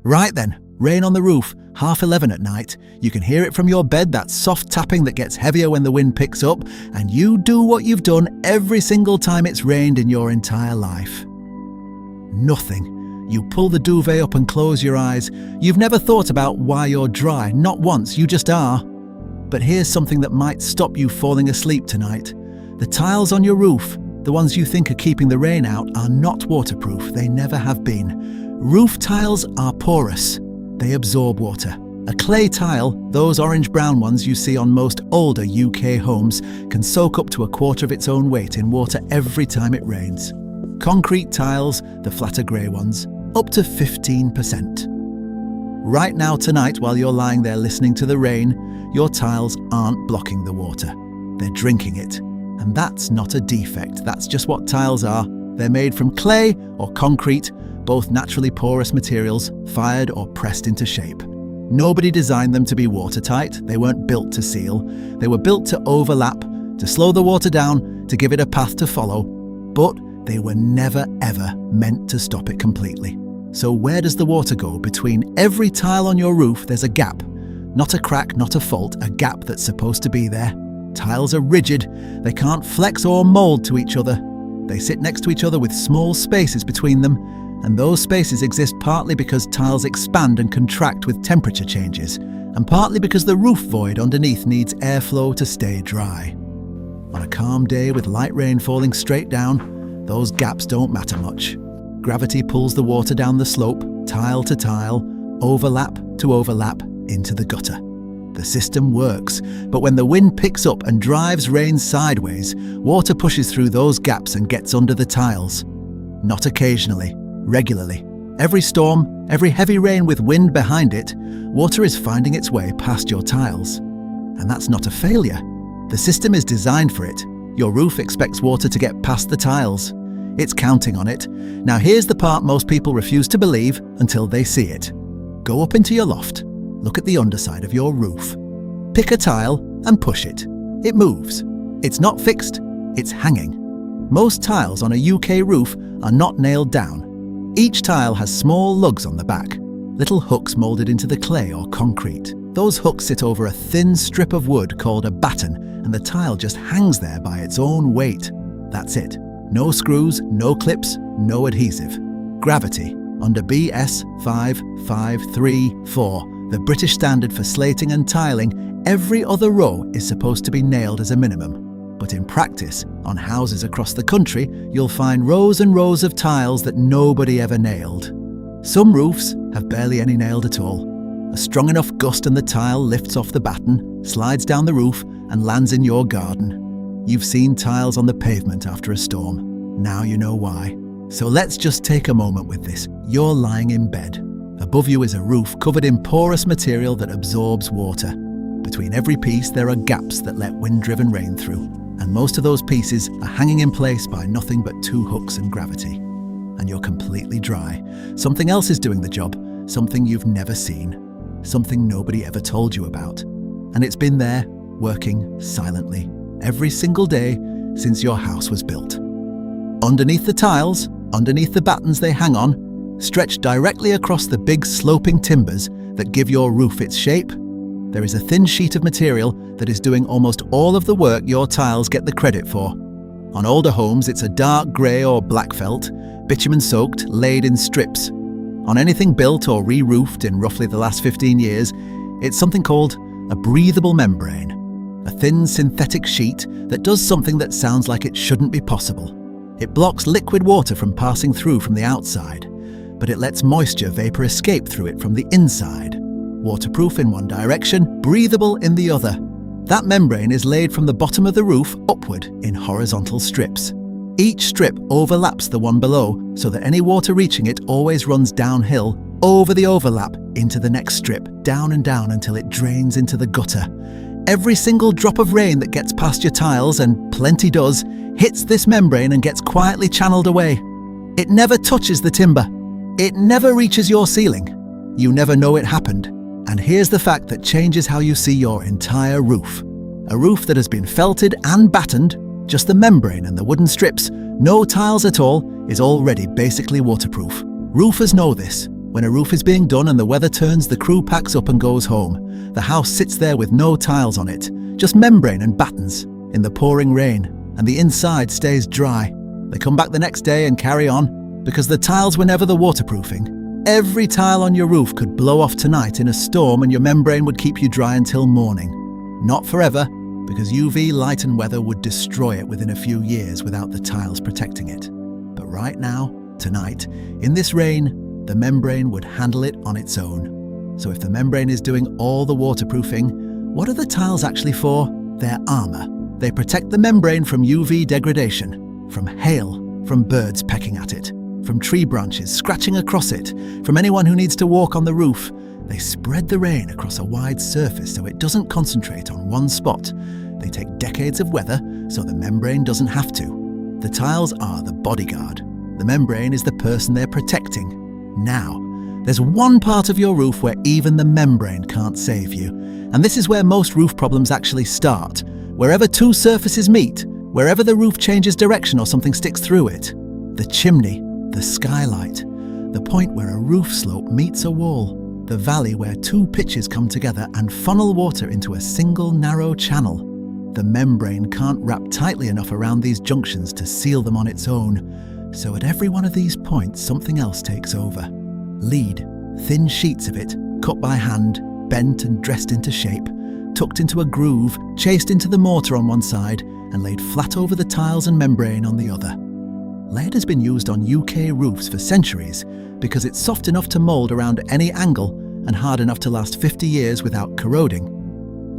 Right then, rain on the roof, 11:30 at night. You can hear it from your bed, that soft tapping that gets heavier when the wind picks up, and you do what you've done every single time it's rained in your entire life. Nothing. You pull the duvet up and close your eyes. You've never thought about why you're dry, not once, you just are. But here's something that might stop you falling asleep tonight. The tiles on your roof, the ones you think are keeping the rain out, are not waterproof. They never have been. Roof tiles are porous. They absorb water. A clay tile, those orange-brown ones you see on most older UK homes, can soak up to 1/4 of its own weight in water every time it rains. Concrete tiles, the flatter grey ones, up to 15%. Right now tonight, while you're lying there listening to the rain, your tiles aren't blocking the water. They're drinking it. And that's not a defect, that's just what tiles are. They're made from clay or concrete, both naturally porous materials, fired or pressed into shape. Nobody designed them to be watertight. They weren't built to seal. They were built to overlap, to slow the water down, to give it a path to follow. But they were never ever meant to stop it completely. So where does the water go? Between every tile on your roof, there's a gap. Not a crack, not a fault, a gap that's supposed to be there. Tiles are rigid. They can't flex or mold to each other. They sit next to each other with small spaces between them, and those spaces exist partly because tiles expand and contract with temperature changes, and partly because the roof void underneath needs airflow to stay dry. On a calm day with light rain falling straight down, those gaps don't matter much. Gravity pulls the water down the slope, tile to tile, overlap to overlap, into the gutter. The system works, but when the wind picks up and drives rain sideways, water pushes through those gaps and gets under the tiles. Not occasionally, regularly. Every storm, every heavy rain with wind behind it, water is finding its way past your tiles. And that's not a failure. The system is designed for it. Your roof expects water to get past the tiles. It's counting on it. Now here's the part most people refuse to believe until they see it. Go up into your loft. Look at the underside of your roof. Pick a tile and push it. It moves. It's not fixed, it's hanging. Most tiles on a UK roof are not nailed down. Each tile has small lugs on the back, little hooks moulded into the clay or concrete. Those hooks sit over a thin strip of wood called a batten, and the tile just hangs there by its own weight. That's it. No screws, no clips, no adhesive. Gravity, under BS 5534, the British standard for slating and tiling, every other row is supposed to be nailed as a minimum. But in practice, on houses across the country, you'll find rows and rows of tiles that nobody ever nailed. Some roofs have barely any nailed at all. A strong enough gust and the tile lifts off the batten, slides down the roof and lands in your garden. You've seen tiles on the pavement after a storm. Now you know why. So let's just take a moment with this. You're lying in bed. Above you is a roof covered in porous material that absorbs water. Between every piece there are gaps that let wind-driven rain through, and most of those pieces are hanging in place by nothing but 2 hooks and gravity. And you're completely dry. Something else is doing the job, something you've never seen, something nobody ever told you about. And it's been there, working silently, every single day since your house was built. Underneath the tiles, underneath the battens they hang on, stretched directly across the big sloping timbers that give your roof its shape, there is a thin sheet of material that is doing almost all of the work your tiles get the credit for. On older homes, it's a dark grey or black felt, bitumen-soaked, laid in strips. On anything built or re-roofed in roughly the last 15 years, it's something called a breathable membrane, a thin synthetic sheet that does something that sounds like it shouldn't be possible. It blocks liquid water from passing through from the outside, but it lets moisture vapor escape through it from the inside. Waterproof in one direction, breathable in the other. That membrane is laid from the bottom of the roof upward in horizontal strips. Each strip overlaps the one below so that any water reaching it always runs downhill, over the overlap, into the next strip, down and down until it drains into the gutter. Every single drop of rain that gets past your tiles, and plenty does, hits this membrane and gets quietly channeled away. It never touches the timber. It never reaches your ceiling. You never know it happened. And here's the fact that changes how you see your entire roof. A roof that has been felted and battened, just the membrane and the wooden strips, no tiles at all, is already basically waterproof. Roofers know this. When a roof is being done and the weather turns, the crew packs up and goes home. The house sits there with no tiles on it, just membrane and battens, in the pouring rain, and the inside stays dry. They come back the next day and carry on, because the tiles were never the waterproofing. Every tile on your roof could blow off tonight in a storm and your membrane would keep you dry until morning. Not forever, because UV light and weather would destroy it within a few years without the tiles protecting it. But right now, tonight, in this rain, the membrane would handle it on its own. So if the membrane is doing all the waterproofing, what are the tiles actually for? They're armour. They protect the membrane from UV degradation, from hail, from birds pecking at it, from tree branches scratching across it, from anyone who needs to walk on the roof. They spread the rain across a wide surface so it doesn't concentrate on one spot. They take decades of weather so the membrane doesn't have to. The tiles are the bodyguard. The membrane is the person they're protecting. Now, there's one part of your roof where even the membrane can't save you. And this is where most roof problems actually start. Wherever two surfaces meet, wherever the roof changes direction or something sticks through it. The chimney, the skylight, the point where a roof slope meets a wall, the valley where two pitches come together and funnel water into a single narrow channel. The membrane can't wrap tightly enough around these junctions to seal them on its own. So at every one of these points, something else takes over. Lead, thin sheets of it, cut by hand, bent and dressed into shape, tucked into a groove, chased into the mortar on one side, and laid flat over the tiles and membrane on the other. Lead has been used on UK roofs for centuries because it's soft enough to mould around any angle and hard enough to last 50 years without corroding.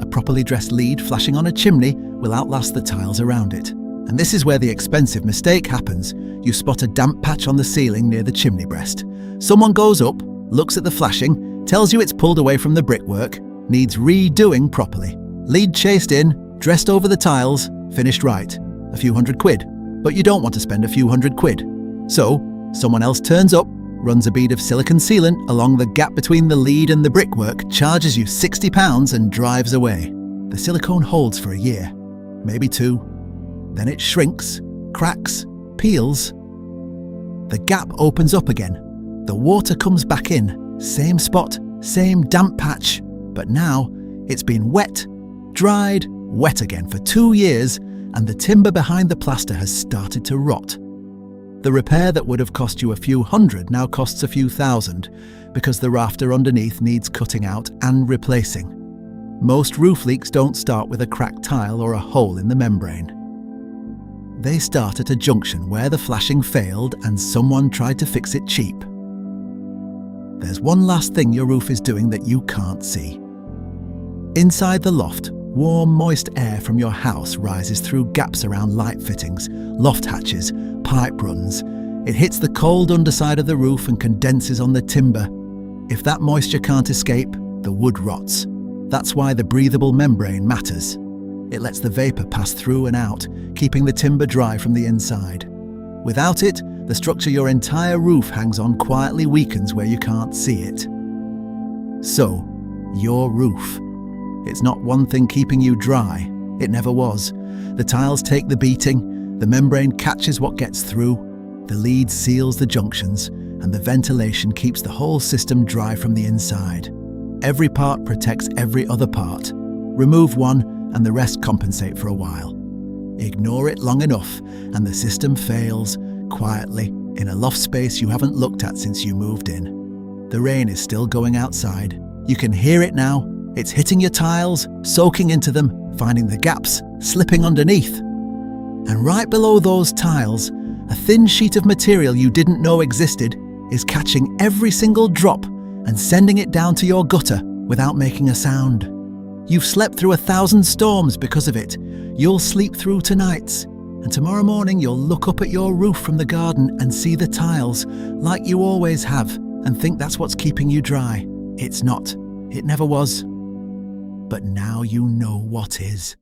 A properly dressed lead flashing on a chimney will outlast the tiles around it. And this is where the expensive mistake happens. You spot a damp patch on the ceiling near the chimney breast. Someone goes up, looks at the flashing, tells you it's pulled away from the brickwork, needs redoing properly. Lead chased in, dressed over the tiles, finished right. A few £100. But you don't want to spend a few £100. So, someone else turns up, runs a bead of silicone sealant along the gap between the lead and the brickwork, charges you £60 and drives away. The silicone holds for a year, maybe 2. Then it shrinks, cracks, peels. The gap opens up again. The water comes back in, same spot, same damp patch, but now it's been wet, dried, wet again for 2 years, and the timber behind the plaster has started to rot. The repair that would have cost you a few £100 now costs a few £1,000 because the rafter underneath needs cutting out and replacing. Most roof leaks don't start with a cracked tile or a hole in the membrane. They start at a junction where the flashing failed and someone tried to fix it cheap. There's one last thing your roof is doing that you can't see. Inside the loft, warm, moist air from your house rises through gaps around light fittings, loft hatches, pipe runs. It hits the cold underside of the roof and condenses on the timber. If that moisture can't escape, the wood rots. That's why the breathable membrane matters. It lets the vapour pass through and out, keeping the timber dry from the inside. Without it, the structure your entire roof hangs on quietly weakens where you can't see it. So, your roof. It's not one thing keeping you dry. It never was. The tiles take the beating, the membrane catches what gets through, the lead seals the junctions, and the ventilation keeps the whole system dry from the inside. Every part protects every other part. Remove one, and the rest compensate for a while. Ignore it long enough, and the system fails, quietly, in a loft space you haven't looked at since you moved in. The rain is still going outside. You can hear it now. It's hitting your tiles, soaking into them, finding the gaps, slipping underneath. And right below those tiles, a thin sheet of material you didn't know existed is catching every single drop and sending it down to your gutter without making a sound. You've slept through 1,000 storms because of it. You'll sleep through tonight's. And tomorrow morning you'll look up at your roof from the garden and see the tiles, like you always have, and think that's what's keeping you dry. It's not. It never was. But now you know what is.